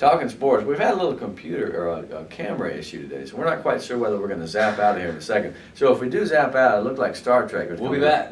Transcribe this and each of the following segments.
talking sports, we've had a little computer or a camera issue today, so we're not quite sure whether we're going to zap out of here in a second. So if we do zap out, it looked like Star Trek. We'll be back.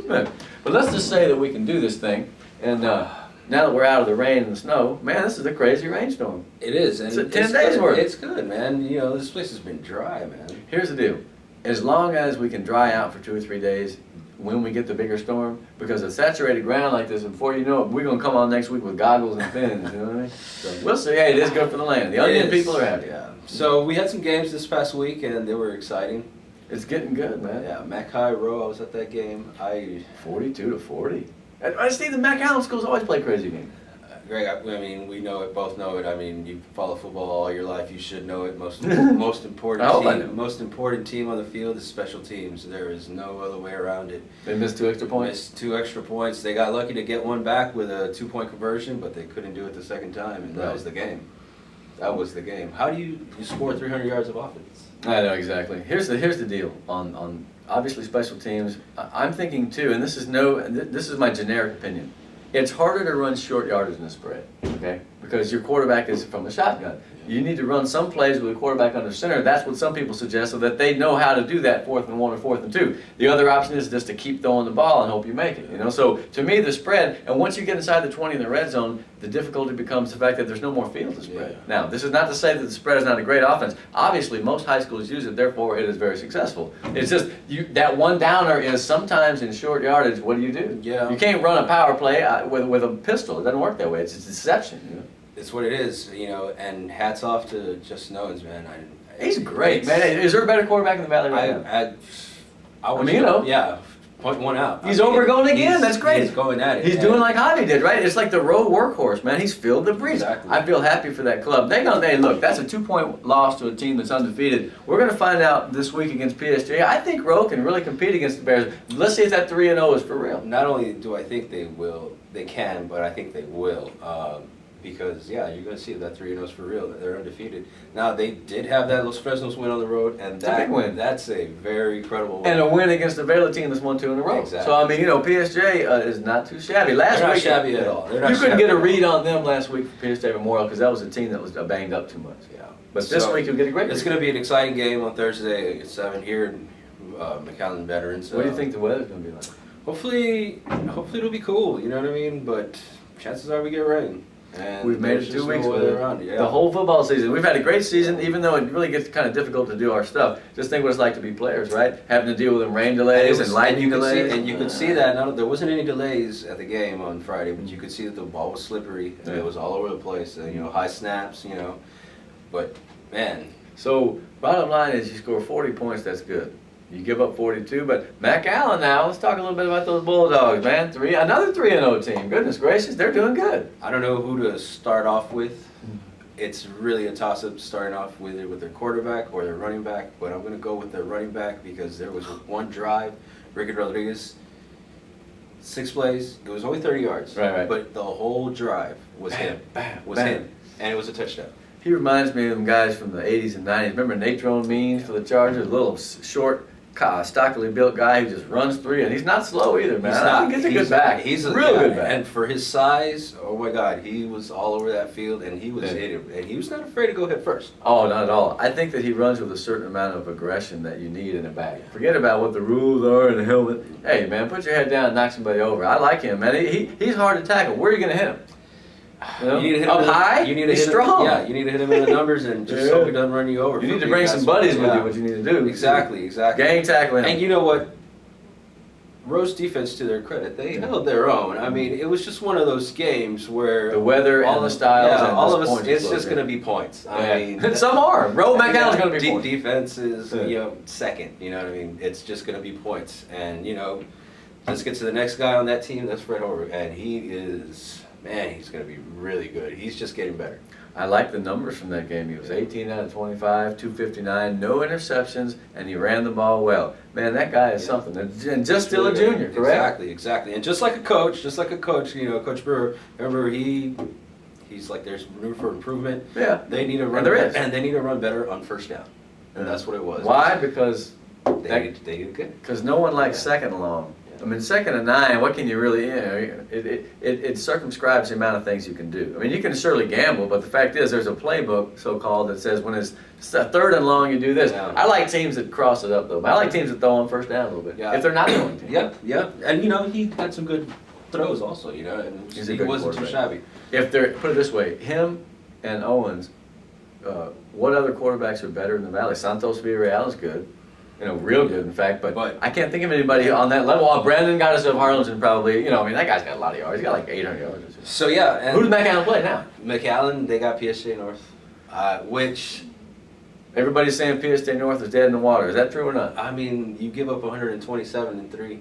But let's just say that we can do this thing, and now that we're out of the rain and the snow, man, this is a crazy rainstorm. It is. And it's 10 days worth. It's good, man. You know, this place has been dry, man. Here's the deal. As long as we can dry out for 2 or 3 days when we get the bigger storm, because a saturated ground like this, and before you know it, we're going to come on next week with goggles and fins, you know what I mean? So we'll see. Hey, it is good for the land. The onion people are happy. Yeah. So we had some games this past week, and they were exciting. It's getting good, man. Yeah, Mac High Row, I was at that game. 42-40. I see the Mac Allen schools always play crazy games. Greg, I mean, we know it, both know it. I mean, you follow football all your life, you should know it. Most important team on the field is special teams. There is no other way around it. They missed 2 extra points? Missed 2 extra points. They got lucky to get one back with a 2-point conversion, but they couldn't do it the second time, and that was the game. That was the game. How do you score 300 yards of offense? I know, exactly. Here's the deal on obviously special teams. I'm thinking too, and this is my generic opinion. It's harder to run short yardage than a spread, okay? Because your quarterback is from the shotgun. You need to run some plays with a quarterback under center. That's what some people suggest, so that they know how to do that 4th and 1 or 4th and 2. The other option is just to keep throwing the ball and hope you make it, you know? So to me, the spread, and once you get inside the 20 in the red zone, the difficulty becomes the fact that there's no more field to spread. Yeah. Now, this is not to say that the spread is not a great offense. Obviously, most high schools use it, therefore it is very successful. It's just, that one downer is sometimes in short yardage, what do? Yeah. You can't run a power play with a pistol. It doesn't work that way. It's deception, you know? It's what it is, you know, and hats off to Justin Owens, man. He's great, man. Is there a better quarterback in the Valley right now? I mean, you know. Yeah, point one out. He's overgoing again. That's great. He's going at it. He's doing like Javi did, right? It's like the road workhorse, man. He's filled the breeze. Exactly. I feel happy for that club. Hey, look, that's a 2-point loss to a team that's undefeated. We're going to find out this week against PSG. I think Rowe can really compete against the Bears. Let's see if that 3-0 is for real. Not only do I think they can, but I think they will. Because, yeah, you're going to see that 3-0 is for real. They're undefeated. Now, they did have that Los Fresnos win on the road, and a big win. That's a very credible win. And a win against the Vela team that's won 2 in a row. Exactly. So, I mean, you know, PSG is not too shabby. They're not shabby at all. You couldn't get a read on them last week for PSG Memorial because that was a team that was banged up too much. Yeah. But this week you'll get a great It's going to be an exciting game on Thursday at 7 here in McAllen Veterans. What do you think the weather's going to be like? Hopefully it'll be cool, you know what I mean? But chances are we get rain. And we've made it 2 weeks with it. Yeah. The whole football season. We've had a great season, even though it really gets kind of difficult to do our stuff. Just think what it's like to be players, right? Having to deal with them rain delays and lightning delays. And you could see that. There wasn't any delays at the game on Friday, but you could see that the ball was slippery. And it was all over the place. You know, high snaps, you know. But, man. So, bottom line is you score 40 points, that's good. You give up 42, but Mac Allen now, let's talk a little bit about those Bulldogs, man. Another 3-0 team. Goodness gracious, they're doing good. I don't know who to start off with. It's really a toss-up starting off with their quarterback or their running back, but I'm going to go with their running back because there was one drive, Ricky Rodriguez, 6 plays, it was only 30 yards. Right. But the whole drive was him. Bam, him. And it was a touchdown. He reminds me of them guys from the 80s and 90s. Remember Natrone Means for the Chargers? A little short, stockily built guy who just runs through, and he's not slow either, man. I think he's a good back. He's a real good back. And for his size, oh my God, he was all over that field, and he was and he was not afraid to go head first. Oh, not at all. I think that he runs with a certain amount of aggression that you need in a back. Forget about what the rules are in the helmet. Hey, man, put your head down and knock somebody over. I like him, man. He's hard to tackle. Where are you going to hit him? You know? You need to hit up him high. You need to he's hit strong. Him, you need to hit him in the numbers and just hope he doesn't run you over. You need to bring some buddies with you. What you need to do. Exactly. Gang tackling. And you know what? Rowe's defense, to their credit, they held their own. I mean, it was just one of those games where the weather and the styles and all of us, points it's just going to be points. I mean, some are. Rowe McAllen's going to be points. Defense is second. You know what I mean? It's just going to be points. And you know, let's get to the next guy on that team. That's Fred Hoiberg, and he is. Man, he's going to be really good. He's just getting better. I like the numbers from that game. He was 18 out of 25, 259, no interceptions, and he ran the ball well. Man, that guy is something. And just still a junior, correct? Exactly. And just like a coach, you know, Coach Brewer, remember he's like there's room for improvement. Yeah. They need to run and they need to run better on first down. And that's what it was. Why? Because they did good. Because no one likes second and long. I mean, 2nd and 9, what can you really, it circumscribes the amount of things you can do. I mean, you can certainly gamble, but the fact is, there's a playbook, so-called, that says when it's 3rd and long, you do this. Yeah. I like teams that cross it up, though. I like teams that throw on 1st down a little bit, Yeah. if they're not throwing. Yeah. And, he had some good throws also, and He's a he good wasn't too quarterback. shabby. If they're, put it this way, him and Owens, what other quarterbacks are better in the Valley? Santos Villarreal is good. Real good, in fact, but I can't think of anybody on that level. Oh, Brandon got himself Harlingen probably, that guy's got a lot of yards. He's got like 800 yards or so. So, yeah. And Who does McAllen play now? McAllen, they got PSG North, which... Everybody's saying PSG North is dead in the water. Is that true or not? I mean, you give up 127 in 3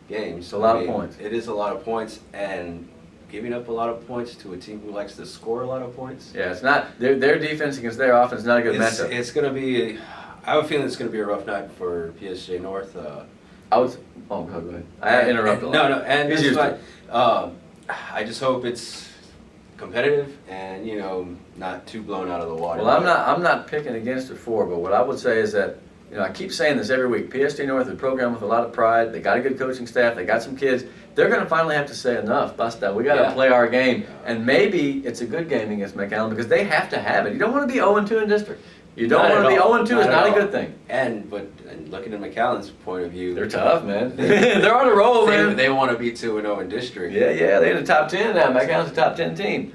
games. It's a lot of points. It is a lot of points, and giving up a lot of points to a team who likes to score a lot of points. Yeah, it's not, their defense against their offense is not a good matchup. It's going to be... I have a feeling it's going to be a rough night for PSG North. Go ahead. I interrupted. No, and He's this is used to why, I just hope it's competitive and not too blown out of the water. Well, I'm not picking against or for, but what I would say is that I keep saying this every week. PSG North is a program with a lot of pride. They got a good coaching staff. They got some kids. They're going to finally have to say enough. Basta. We got to play our game, and maybe it's a good game against McAllen because they have to have it. You don't want to be 0-2 in district. You don't want to be 0-2 is not a good thing. And looking at McAllen's point of view, they're tough, man. They're on a roll, man. They want to be 2-0 in district. Yeah, they're in the top 10 now. McAllen's a top 10 team.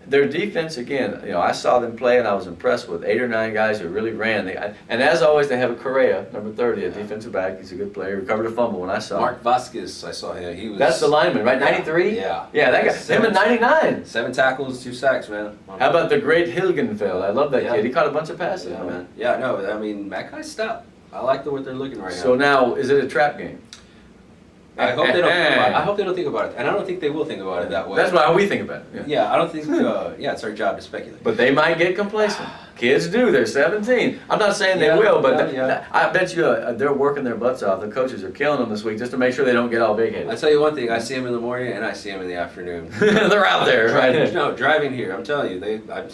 Their defense, again, I saw them play and I was impressed with 8 or 9 guys who really ran. And as always, they have a Correa, number 30, a defensive back. He's a good player. Recovered a fumble when I saw him. Mark Vasquez, I saw him. He was. That's the lineman, right? 93? Yeah. Yeah, that guy. Him at 99. 7 tackles, 2 sacks, man. How about the great Hilgenfeld? I love that kid. He caught a bunch of passes. Yeah, man. Yeah, no, I mean, that guy's stout. I like what they're looking right now. So now, is it a trap game? I hope they don't think about it. I hope they don't think about it, and I don't think they will think about it that way. That's how we think about it. Yeah, I don't think. It's our job to speculate. But they might get complacent. Kids do. They're 17. I'm not saying they will, but I bet you they're working their butts off. The coaches are killing them this week just to make sure they don't get all big-headed. I tell you one thing. I see them in the morning and I see them in the afternoon. They're out there, right? No, driving here. I'm telling you,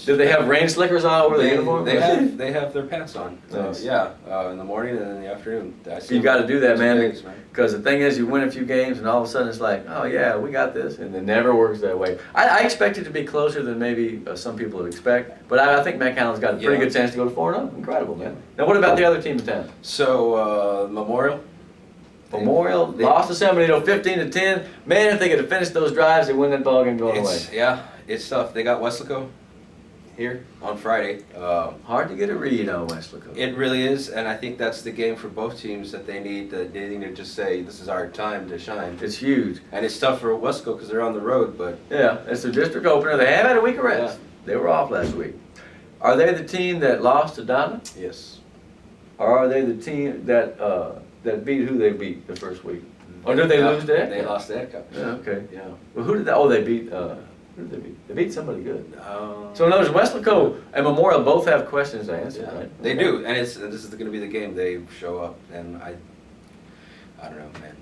Do they have rain slickers on over the uniform? They have their pants on. Nice. In the morning and in the afternoon. You got to do that, man. Because the thing is, you win a few games and all of a sudden it's like, oh yeah, we got this, and it never works that way. I expect it to be closer than maybe some people would expect, but I think McAllen's got a pretty good chance to go to 4-0. Incredible, man. Now, what about the other team in town? So Memorial. Memorial lost to San Benito 15-10. Man, if they could have finished those drives, they win that ball game going away. Yeah, it's tough. They got Weslaco here on Friday. Hard to get a read on Weslaco. It really is, and I think that's the game for both teams that they need to just say, this is our time to shine. It's huge. And it's tough for Weslaco because they're on the road, but... Yeah, it's their district opener. They have had a week of rest. They were off last week. Are they the team that lost to Donna? Yes. Or are they the team that beat who they beat the first week? Or did they lose to Ed? They lost to Ed. Yeah, okay. Yeah. Well, who did they? Oh, they beat. Who did they beat? They beat somebody good. So in other words, Weslaco and Memorial both have questions to answer, right? They do, and this is going to be the game they show up, and I don't know, man.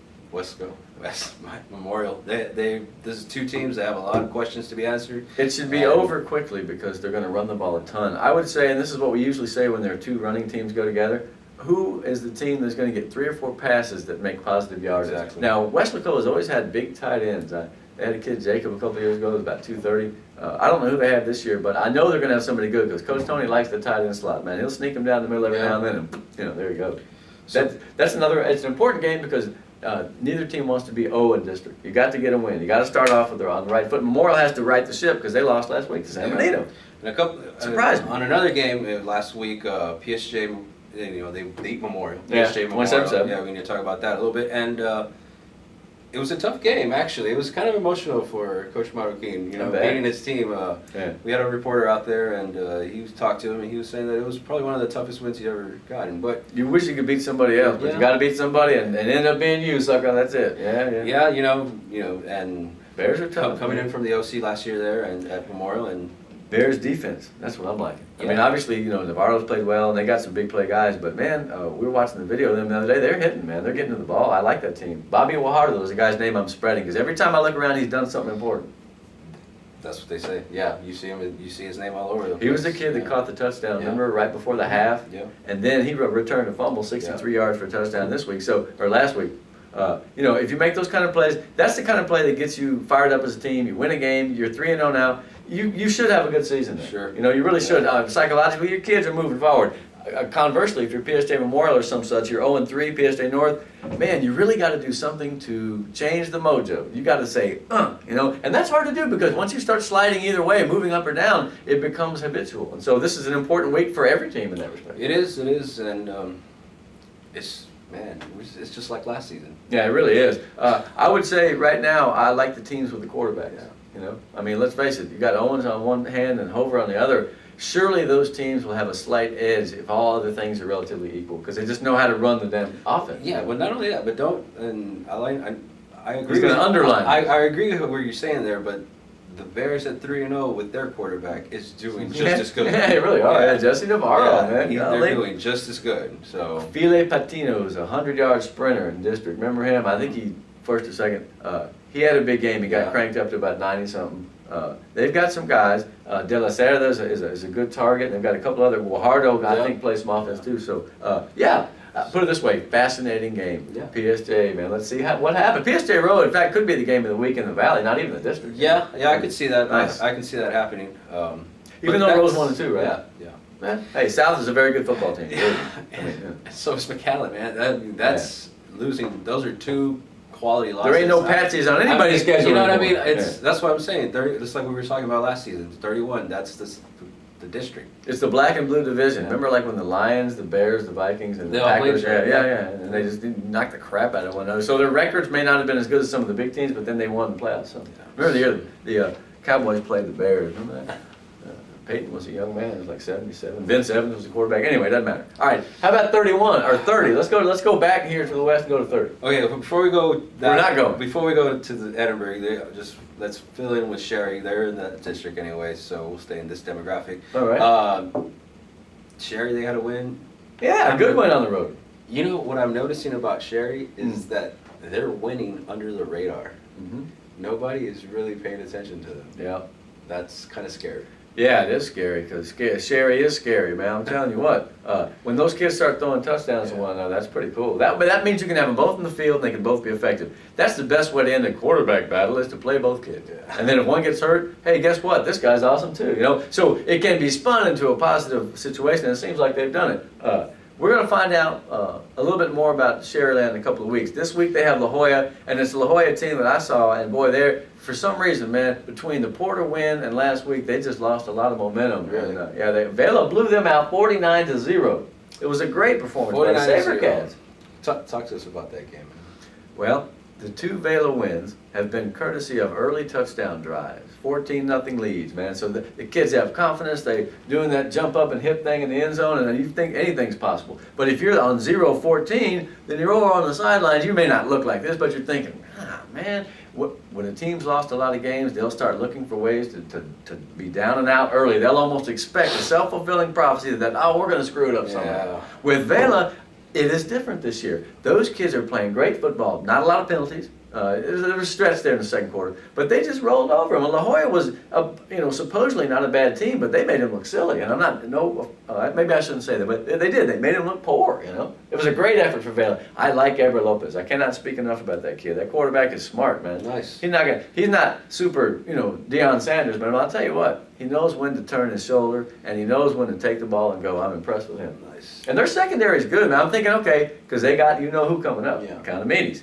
Memorial. This is 2 teams that have a lot of questions to be answered. It should be over quickly because they're going to run the ball a ton. I would say, and this is what we usually say when there are 2 running teams go together, who is the team that's going to get 3 or 4 passes that make positive yards? Exactly. Now, Weslaco has always had big tight ends. They had a kid, Jacob, a couple of years ago, who was about 230. I don't know who they have this year, but I know they're going to have somebody good because Coach Tony likes the tight end slot, man. He'll sneak them down the middle every now and then, and there you go. That's another. It's an important game because neither team wants to be 0 in district. You got to get a win. You got to start off on the right foot. Memorial has to right the ship because they lost last week to San Benito. And Surprised me. On another game last week, PSG, they beat Memorial. Yeah, PSG Memorial. 1-7. Yeah, we need to talk about that a little bit. And it was a tough game, actually. It was kind of emotional for Coach Marroquin, beating his team. We had a reporter out there, and he talked to him, and he was saying that it was probably one of the toughest wins he ever gotten. But you wish you could beat somebody else, but you got to beat somebody, and end up being you, sucker. That's it. Yeah. And Bears are tough. Coming in from the OC last year there and at Memorial, and Bears defense. That's what I'm liking. I mean, obviously, Navarro's played well, and they got some big play guys. But man, we were watching the video of them the other day. They're hitting, man. They're getting to the ball. I like that team. Bobby Wahardo is a guy's name I'm spreading because every time I look around, he's done something important. That's what they say. Yeah, you see him. You see his name all over the place. He was the kid that caught the touchdown. Remember, right before the half. Yeah. And then he returned a fumble, 63 yards for a touchdown this week. Or last week. If you make those kind of plays, that's the kind of play that gets you fired up as a team. You win a game, you're 3-0 now. You should have a good season there. Sure. You really should. Psychologically, your kids are moving forward. Conversely, if you're PSJ Memorial or some such, you're 0-3, PSJ North, man, you really got to do something to change the mojo. You got to say, and that's hard to do because once you start sliding either way, moving up or down, it becomes habitual. And so this is an important week for every team in that respect. It is, and it's just like last season. Yeah, it really is. I would say right now, I like the teams with the quarterbacks. Let's face it, you got Owens on one hand and Hover on the other. Surely those teams will have a slight edge if all other things are relatively equal because they just know how to run the damn offense. Yeah, well, not only that, but I agree. He's going to underline. I agree with what you're saying there, but the Bears at 3-0 with their quarterback is doing just as good. Yeah, they really are. Yeah, Jesse Navarro, man. They're doing just as good. So Fili Patino's a 100-yard sprinter in district. Remember him? I think he first or second. He had a big game. He got cranked up to about 90-something. They've got some guys. De La Cerda is a good target. They've got a couple other. Guajardo, I think, plays some offense too. So, put it this way, fascinating game. Yeah. PSJ, man. Let's see what happened. PSJ Road, in fact, could be the game of the week in the Valley, not even the district. Yeah, I could see that. Nice. I can see that happening. Even though Rose 1-2, right? Yeah. Hey, South is a very good football team. So is McAllen, man. That's losing. Those are two quality losses. There ain't no patches on anybody's schedule. You know what I mean? anymore. That's what I'm saying. 30, just like we were talking about last season. 31. That's the district. It's the black and blue division. Remember, like when the Lions, the Bears, the Vikings, and the They all Packers, played and they just knocked the crap out of one another. So their records may not have been as good as some of the big teams, but then they won the playoffs. So remember the year the Cowboys played the Bears. Remember that? Peyton was a young man. He was like 77. Vince Evans was the quarterback. Anyway, it doesn't matter. All right, how about 31 or 30? Let's go back here to the west and go to 30. Okay, but before we go, We're not going. Before we go to the Edinburgh, let's fill in with Sherry. They're in that district anyway, so we'll stay in this demographic. All right. Sherry, they got a win. Yeah, a good win on the road. You know what I'm noticing about Sherry is that they're winning under the radar. Mm-hmm. Nobody is really paying attention to them. Yeah. That's kind of scary. Yeah, it is scary because Sherry is scary, man. I'm telling you what. When those kids start throwing touchdowns to one another, that's pretty cool. But that means you can have them both in the field and they can both be effective. That's the best way to end a quarterback battle is to play both kids. Yeah. And then if one gets hurt, hey, guess what? This guy's awesome too. So it can be spun into a positive situation, and it seems like they've done it. We're going to find out a little bit more about Sherryland in a couple of weeks. This week they have La Jolla, and it's the La Jolla team that I saw, and boy, for some reason, man, between the Porter win and last week, they just lost a lot of momentum. Really? And, Vela blew them out 49-0. It was a great performance by the SaberCats. Talk to us about that game. Well, the two Vela wins have been courtesy of early touchdown drives. 14-0 leads, man. So the kids have confidence. They doing that jump up and hip thing in the end zone, and you think anything's possible. But if you're on 0-14, then you're over on the sidelines. You may not look like this, but you're thinking, man, when a team's lost a lot of games, they'll start looking for ways to be down and out early. They'll almost expect a self-fulfilling prophecy that, we're going to screw it up somehow. With Vela, it is different this year. Those kids are playing great football. Not a lot of penalties. There was a stretch there in the second quarter, but they just rolled over them. And La Jolla was, supposedly not a bad team, but they made him look silly. And maybe I shouldn't say that, but they did. They made him look poor. It was a great effort for Vela. I like Eber Lopez. I cannot speak enough about that kid. That quarterback is smart, man. Nice. He's not super, Deion Sanders, but I'll tell you what. He knows when to turn his shoulder, and he knows when to take the ball and go. I'm impressed with him. Nice. And their secondary is good, man. I'm thinking, okay, because they got who coming up. Yeah. Economides.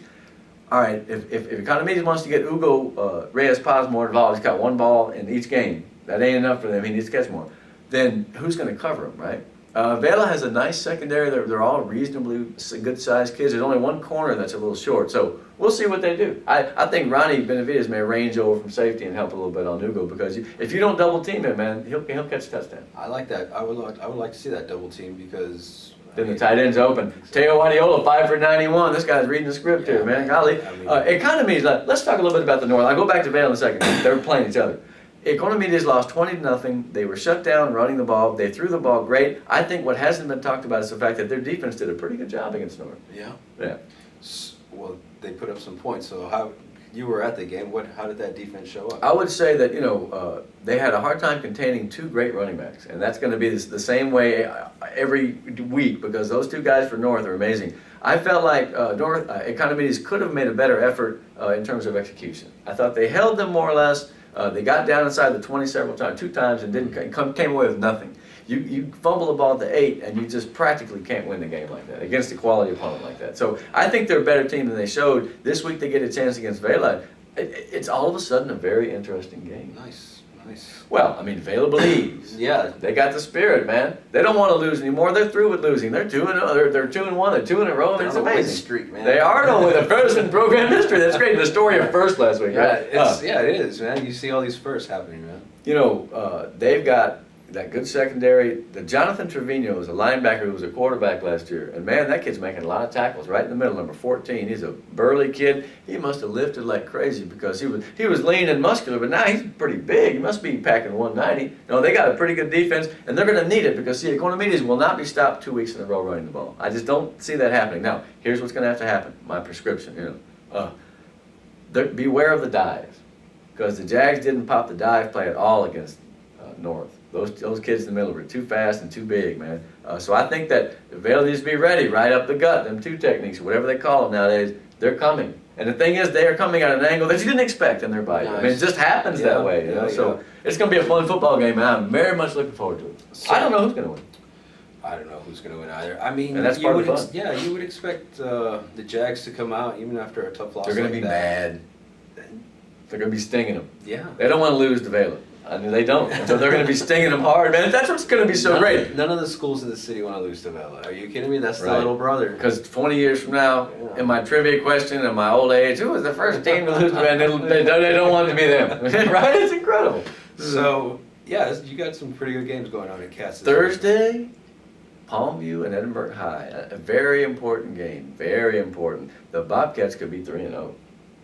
All right, if Economides wants to get Hugo Reyes-Paz more involved, he's got one ball in each game. That ain't enough for them. He needs to catch more. Then who's going to cover him, right? Vela has a nice secondary. They're all reasonably good-sized kids. There's only one corner that's a little short. So we'll see what they do. I think Ronnie Benavides may range over from safety and help a little bit on Hugo because if you don't double-team him, man, he'll catch a touchdown. I like that. I would like to see that double team because... Then the tight end's open. Teo Wadiola, 5 for 91. This guy's reading the script here, man. Golly. Economides, let's talk a little bit about the North. I'll go back to Vale in a second. They were playing each other. Economides lost 20-0. They were shut down running the ball. They threw the ball great. I think what hasn't been talked about is the fact that their defense did a pretty good job against North. Yeah. Yeah. Well, they put up some points. So how you were at the game? How did that defense show up? I would say that they had a hard time containing two great running backs, and that's going to be the same way every week because those two guys for North are amazing. I felt like North Economides could have made a better effort in terms of execution. I thought they held them more or less. They got down inside the 20 several times, 2 times, and came away with nothing. You fumble the ball at the 8, and you just practically can't win the game like that against a quality opponent like that. So I think they're a better team than they showed. This week they get a chance against Vela. It's all of a sudden a very interesting game. Nice. Well, I mean, Vela believes. Yeah. They got the spirit, man. They don't want to lose anymore. They're through with losing. They're 2-0. They're 2-1. They're 2 in a row. They're It's on a win amazing. streak, man. They are on the first in program history. That's great. The story of first last week, right? Yeah, it is, man. You see all these firsts happening, man. You know, they've got that good secondary. The Jonathan Trevino is a linebacker who was a quarterback last year. And man, that kid's making a lot of tackles right in the middle, number 14. He's a burly kid. He must have lifted like crazy because he was lean and muscular, but now he's pretty big. He must be packing 190. No, they got a pretty good defense, and they're going to need it because, see, Economides will not be stopped 2 weeks in a row running the ball. I just don't see that happening. Now, here's what's going to have to happen. My prescription, beware of the dive, because the Jags didn't pop the dive play at all against North. Those kids in the middle were too fast and too big, man. So I think that Vale needs to be ready, right up the gut. Them 2 techniques, whatever they call them nowadays, they're coming. And the thing is, they are coming at an angle that you didn't expect in their bite. Nice. I mean, it just happens that way, you know. So it's going to be a fun football game, and I'm very much looking forward to it. So, I don't know who's going to win. I don't know who's going to win either. I mean, and that's part of the fun. You would expect the Jags to come out even after a tough loss. They're going to like be that. mad. They're going to be stinging them. Yeah. They don't want to lose to Vale. I mean, they don't. So they're going to be stinging them hard, man. That's what's going to be so great. None of the schools in the city want to lose to Vela. Are you kidding me? That's right. The little brother. Because 20 years from now, in my trivia question in my old age, who was the first team to lose to Vela? They don't want it to be them. Right? It's incredible. So, yeah, you got some pretty good games going on at Cass. Thursday, Palmview and Edinburgh High. A very important game. Very important. The Bobcats could be 3-0.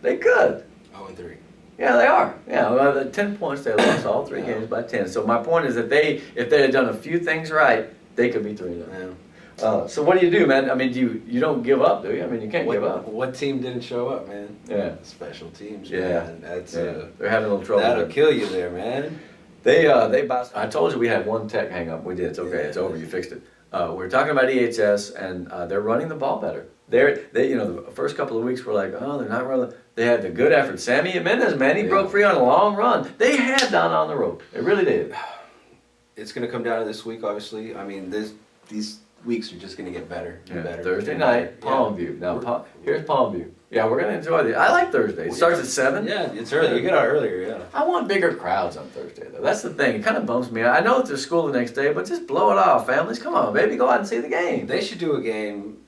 They could. 0-3. Yeah, they are. Yeah, well, the 10 points, they lost all 3 games by 10. So my point is that if they had done a few things right, they could be 3-0. Yeah. So what do you do, man? I mean, you don't give up, do you? I mean, you can't give up. What team didn't show up, man? Yeah. Special teams, yeah. man. That's they're having a little trouble. That'll kill you there, man. They I told you we had one tech hang up. We did. It's okay. Yeah, it's over. You fixed it. We're talking about EHS, and they're running the ball better. The first couple of weeks were like, oh, they're not running. They had the good effort. Sammy Jimenez, man, he broke free on a long run. They had Don on the rope. They really did. It's going to come down to this week, obviously. I mean, these weeks are just going to get better and better. Thursday night, Palmview. Now, here's Palmview. Yeah, we're going to enjoy this. I like Thursday. It starts at 7. Yeah, it's early. You get out earlier, yeah. I want bigger crowds on Thursday, though. That's the thing. It kind of bums me out. I know that there's school the next day, but just blow it off, families. Come on, baby. Go out and see the game. They should do a game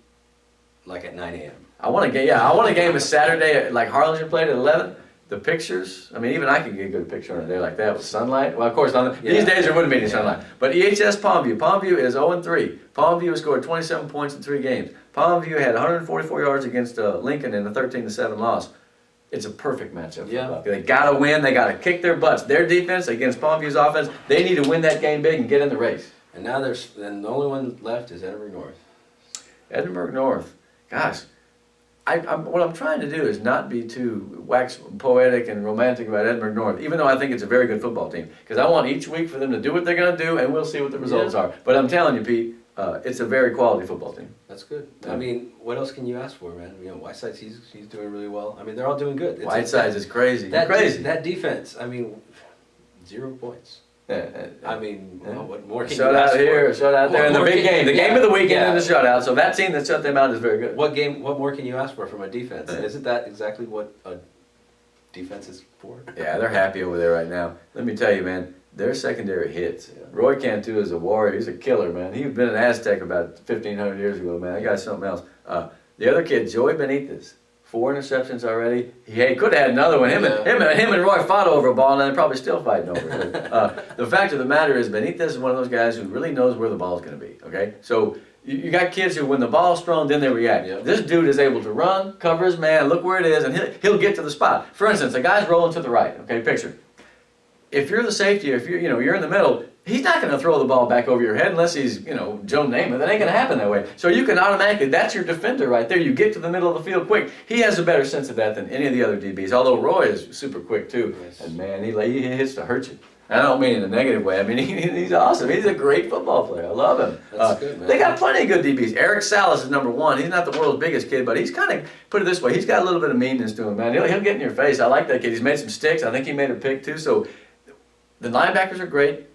like at 9 a.m. I want a game of Saturday, like Harlingen played at 11. The pictures, I mean, even I can get a good picture on a day like that with sunlight. Well, of course, these days there wouldn't be any sunlight. But EHS Palmview. Palmview is 0-3. Palmview has scored 27 points in 3 games. Palmview had 144 yards against Lincoln in a 13-7 loss. It's a perfect matchup. Yeah. They got to win. They got to kick their butts. Their defense against Palmview's offense, they need to win that game big and get in the race. And now the only one left is Edinburgh North. Edinburgh North. Gosh. What I'm trying to do is not be too wax poetic and romantic about Edinburgh North, even though I think it's a very good football team. Because I want each week for them to do what they're going to do, and we'll see what the results are. But I'm telling you, Pete, it's a very quality football team. That's good. I mean, what else can you ask for, man? You know, Whiteside's he's doing really well. I mean, they're all doing good. Whiteside's is crazy. That defense. I mean, 0 points. I mean, what more can you ask for? Shutout here, shutout there, and the big game. The game of the weekend and the shutout. So that team that shut them out is very good. What more can you ask for from a defense? Isn't that exactly what a defense is for? Yeah, they're happy over there right now. Let me tell you, man, their secondary hits. Yeah. Roy Cantu is a warrior. He's a killer, man. He's been an Aztec about 1,500 years ago, man. That guy's something else. The other kid, Joey Benitez. 4 interceptions already. He could have had another one. Him and Roy fought over a ball, and they're probably still fighting over it. The fact of the matter is, Benitez is one of those guys who really knows where the ball's going to be. Okay, so you got kids who, when the ball's thrown, then they react. Yep. This dude is able to run, cover his man, look where it is, and he'll get to the spot. For instance, a guy's rolling to the right. Okay, picture. If you're the safety, if you're in the middle, he's not going to throw the ball back over your head unless he's, Joe Namath. That ain't going to happen that way. So you can automatically, that's your defender right there. You get to the middle of the field quick. He has a better sense of that than any of the other DBs, although Roy is super quick too. Yes. And man, he hits to hurt you. I don't mean in a negative way. I mean, he's awesome. He's a great football player. I love him. That's good, man. They got plenty of good DBs. Eric Salas is number one. He's not the world's biggest kid, but he's kind of, put it this way, he's got a little bit of meanness to him, man. He'll get in your face. I like that kid. He's made some sticks. I think he made a pick too. So the linebackers are great.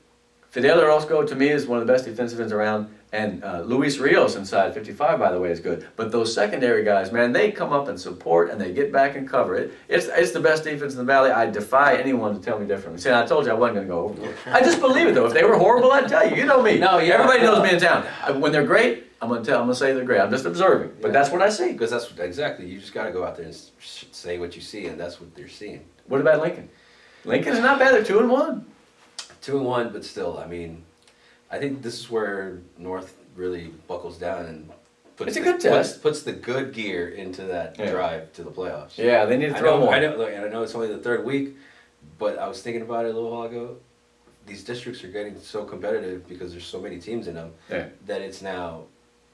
Fidel Orozco, to me, is one of the best defensive ends around. And Luis Rios inside 55, by the way, is good. But those secondary guys, man, they come up and support and they get back and cover it. It's the best defense in the Valley. I defy anyone to tell me differently. See, I told you I wasn't going to go over it. I just believe it, though. If they were horrible, I'd tell you. You know me. No, yeah, Everybody knows me in town. When they're great, I'm going to say they're great. I'm just observing. But that's what I see. Because that's exactly, you just got to go out there and say what you see, and that's what they're seeing. What about Lincoln? Lincoln's not bad. They're 2-1. 2-1, but still, I mean, I think this is where North really buckles down and It's a good test. puts the good gear into that drive to the playoffs. Yeah, they need to throw more. I know it's only the third week, but I was thinking about it a little while ago. These districts are getting so competitive because there's so many teams in them that it's now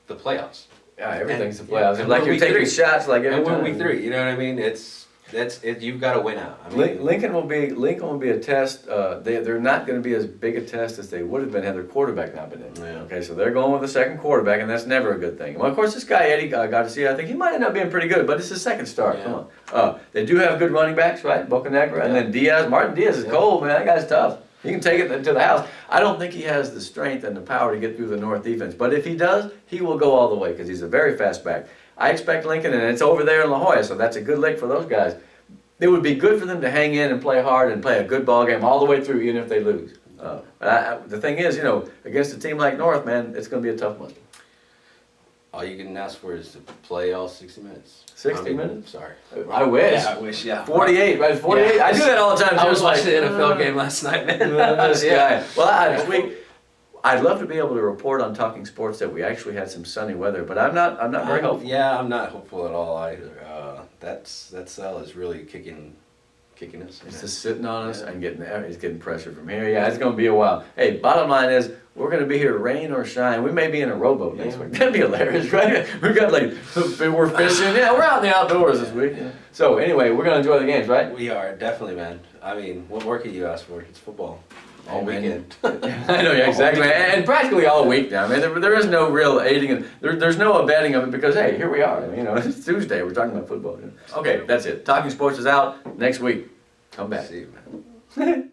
the playoffs. Yeah, everything's the And- playoffs. and Like we're you're week taking three. shots like every And we're time. week 3, you know what I mean? That's it. You've got to win out. I mean, Lincoln will be a test. They're not going to be as big a test as they would have been had their quarterback not been in. Yeah. Okay, so they're going with a second quarterback, and that's never a good thing. Well, of course, this guy Eddie Garcia, I think he might end up being pretty good, but it's his second start. Yeah. Come on. They do have good running backs, right? Bocanegra, and then Diaz. Martin Diaz is cold, man. That guy's tough. He can take it to the house. I don't think he has the strength and the power to get through the North defense, but if he does, he will go all the way because he's a very fast back. I expect Lincoln, and it's over there in La Jolla, so that's a good lick for those guys. It would be good for them to hang in and play hard and play a good ball game all the way through, even if they lose. The thing is, against a team like North, man, it's going to be a tough one. all you can ask for is to play all 60 minutes. 60 minutes? Sorry. I wish. Yeah, I wish, yeah. 48, right? 48. Yeah. I do that all the time. I was just like, watching the NFL game last night, man. This Yeah. guy. Well, I'd love to be able to report on Talking Sports that we actually had some sunny weather, but I'm not very hopeful. Yeah, I'm not hopeful at all either. That cell is really kicking us. It's just sitting on us and it's getting pressure from here. Yeah, it's going to be a while. Hey, bottom line is, we're going to be here rain or shine. We may be in a rowboat next week. That'd be hilarious, right? We've got we're fishing. Yeah, we're out in the outdoors this week. So anyway, we're going to enjoy the games, right? We are, definitely, man. I mean, what more could you ask for? It's football. All Hey, man. weekend. I know, yeah, exactly. And practically all week now. I mean, there is no real aiding and there's no abetting of it because, hey, here we are. It's Tuesday. We're talking about football. Okay, that's it. Talking Sports is out next week. Come back. See you, man.